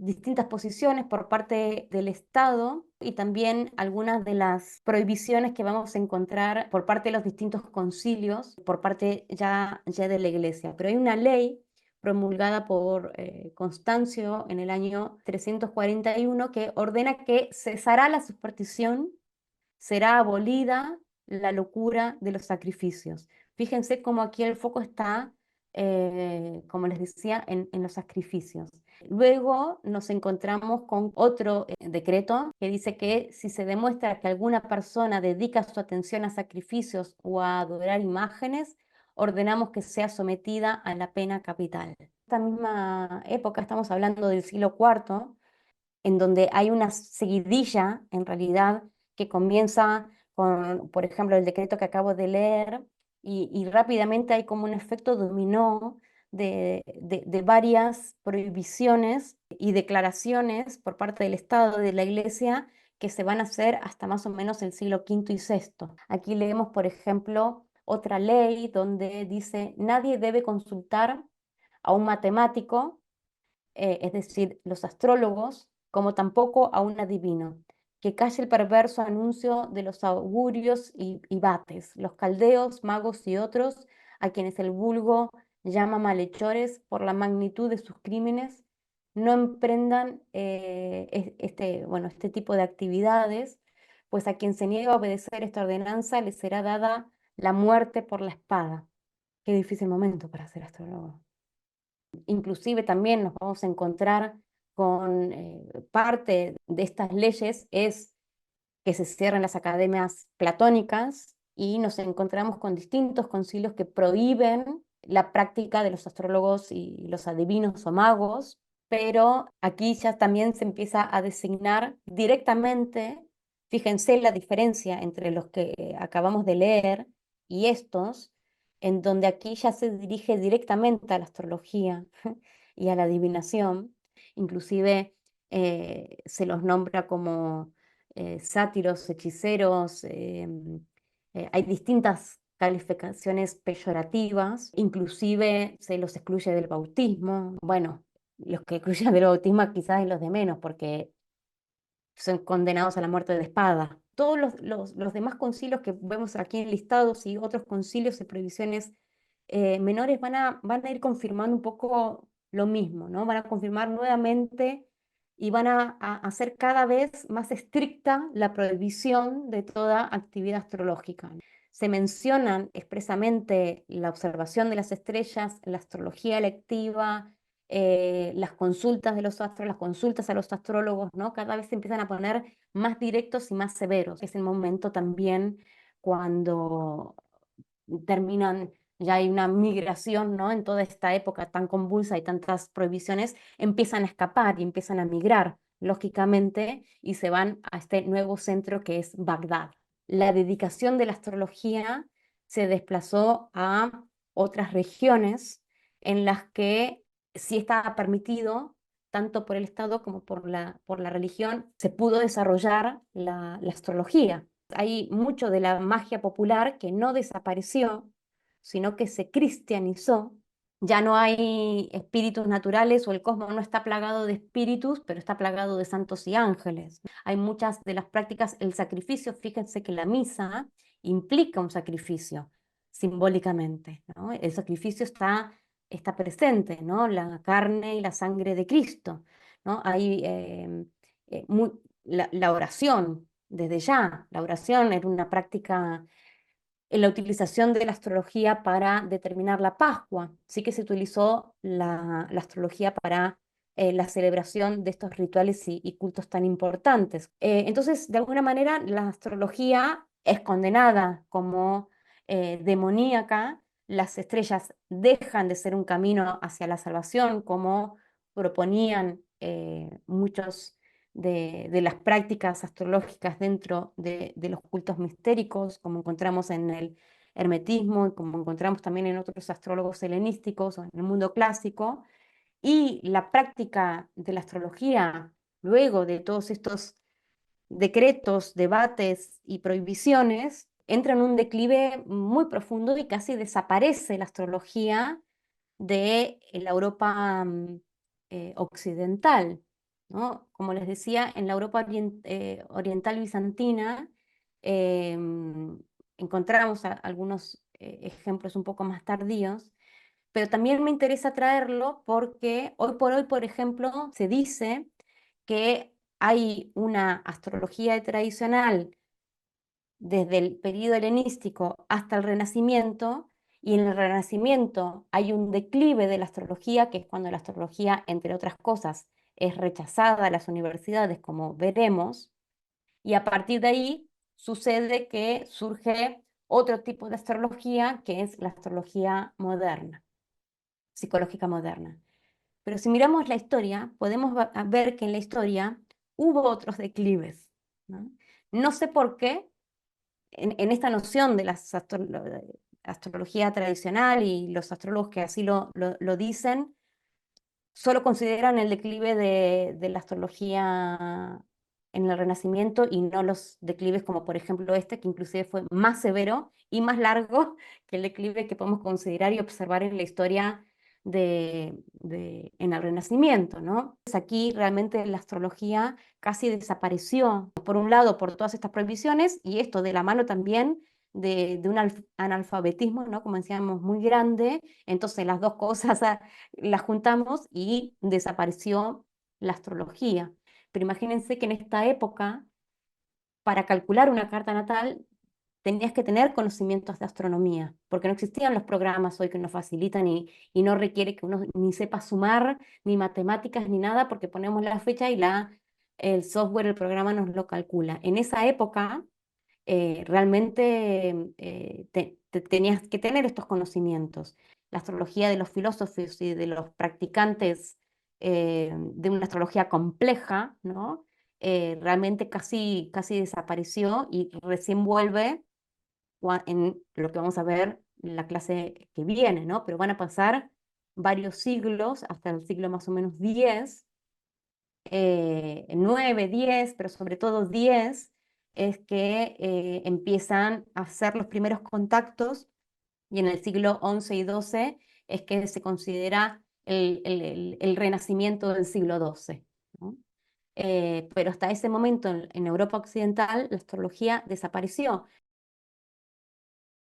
distintas posiciones por parte del Estado y también algunas de las prohibiciones que vamos a encontrar por parte de los distintos concilios, por parte ya de la Iglesia. Pero hay una ley promulgada por Constancio en el año 341 que ordena que cesará la superstición, será abolida la locura de los sacrificios. Fíjense cómo aquí el foco está, como les decía, en los sacrificios. Luego nos encontramos con otro decreto que dice que si se demuestra que alguna persona dedica su atención a sacrificios o a adorar imágenes, ordenamos que sea sometida a la pena capital. En esta misma época, estamos hablando del siglo IV, en donde hay una seguidilla, en realidad, que comienza con, por ejemplo, el decreto que acabo de leer, y rápidamente hay como un efecto dominó de varias prohibiciones y declaraciones por parte del Estado, de la Iglesia, que se van a hacer hasta más o menos el siglo V y VI. Aquí leemos, por ejemplo, otra ley donde dice, nadie debe consultar a un matemático, es decir, los astrólogos, como tampoco a un adivino, que calle el perverso anuncio de los augurios y vates, los caldeos, magos y otros, a quienes el vulgo llama malhechores por la magnitud de sus crímenes, no emprendan este tipo de actividades, pues a quien se niega a obedecer esta ordenanza le será dada la muerte por la espada. Qué difícil momento para ser astrólogo. Inclusive también nos vamos a encontrar con parte de estas leyes es que se cierren las academias platónicas y nos encontramos con distintos concilios que prohíben la práctica de los astrólogos y los adivinos o magos, pero aquí ya también se empieza a designar directamente, fíjense la diferencia entre los que acabamos de leer y estos, en donde aquí ya se dirige directamente a la astrología y a la adivinación, inclusive se los nombra como sátiros, hechiceros, hay distintas calificaciones peyorativas, inclusive se los excluye del bautismo. Bueno, los que excluyen del bautismo quizás es los de menos, porque son condenados a la muerte de espada. Todos los demás concilios que vemos aquí enlistados y otros concilios y prohibiciones menores van a ir confirmando un poco lo mismo, ¿no? Van a confirmar nuevamente y van a hacer cada vez más estricta la prohibición de toda actividad astrológica. Se mencionan expresamente la observación de las estrellas, la astrología electiva, las consultas de los astros, las consultas a los astrólogos, ¿no? Cada vez se empiezan a poner más directos y más severos. Es el momento también cuando terminan, ya hay una migración, ¿no? En toda esta época tan convulsa y tantas prohibiciones, empiezan a escapar y empiezan a migrar, lógicamente, y se van a este nuevo centro que es Bagdad. La dedicación de la astrología se desplazó a otras regiones en las que sí estaba permitido, tanto por el Estado como por la religión, se pudo desarrollar la astrología. Hay mucho de la magia popular que no desapareció, sino que se cristianizó. Ya no hay espíritus naturales o el cosmos no está plagado de espíritus, pero está plagado de santos y ángeles. Hay muchas de las prácticas, el sacrificio, fíjense que la misa implica un sacrificio simbólicamente, ¿no? El sacrificio está presente, ¿no? La carne y la sangre de Cristo, ¿no? Hay la oración, desde ya, la oración era una práctica en la utilización de la astrología para determinar la Pascua. Sí que se utilizó la astrología para la celebración de estos rituales y cultos tan importantes. Entonces, de alguna manera, la astrología es condenada como demoníaca. Las estrellas dejan de ser un camino hacia la salvación, como proponían muchos de las prácticas astrológicas dentro de los cultos mistéricos, como encontramos en el hermetismo y como encontramos también en otros astrólogos helenísticos o en el mundo clásico. Y la práctica de la astrología, luego de todos estos decretos, debates y prohibiciones, entra en un declive muy profundo y casi desaparece la astrología de la Europa occidental. ¿no? Como les decía, en la Europa oriental bizantina encontramos algunos ejemplos un poco más tardíos, pero también me interesa traerlo porque hoy por hoy, por ejemplo, se dice que hay una astrología tradicional desde el periodo helenístico hasta el Renacimiento, y en el Renacimiento hay un declive de la astrología, que es cuando la astrología, entre otras cosas, es rechazada a las universidades, como veremos, y a partir de ahí sucede que surge otro tipo de astrología, que es la astrología moderna, psicológica moderna. Pero si miramos la historia, podemos ver que en la historia hubo otros declives, ¿no? No sé por qué, en esta noción de la astrología tradicional y los astrólogos que así lo dicen, solo consideran el declive de la astrología en el Renacimiento y no los declives como por ejemplo este, que inclusive fue más severo y más largo que el declive que podemos considerar y observar en la historia en el Renacimiento, ¿no? Pues aquí realmente la astrología casi desapareció, por un lado por todas estas prohibiciones y esto de la mano también de un analfabetismo, ¿no? Como decíamos, muy grande. Entonces las dos cosas las juntamos y desapareció la astrología. Pero imagínense que en esta época, para calcular una carta natal, tenías que tener conocimientos de astronomía, porque no existían los programas hoy que nos facilitan y no requiere que uno ni sepa sumar, ni matemáticas, ni nada, porque ponemos la fecha y el software, el programa nos lo calcula. En esa época, realmente tenías que tener estos conocimientos. La astrología de los filósofos y de los practicantes de una astrología compleja, ¿no? Realmente casi desapareció y recién vuelve en lo que vamos a ver en la clase que viene, ¿no? Pero van a pasar varios siglos, hasta el siglo más o menos 10, 9, 10, pero sobre todo 10, es que empiezan a hacer los primeros contactos, y en el siglo 11 y 12 es que se considera el renacimiento del siglo 12, ¿no? Pero hasta ese momento en Europa Occidental la astrología desapareció.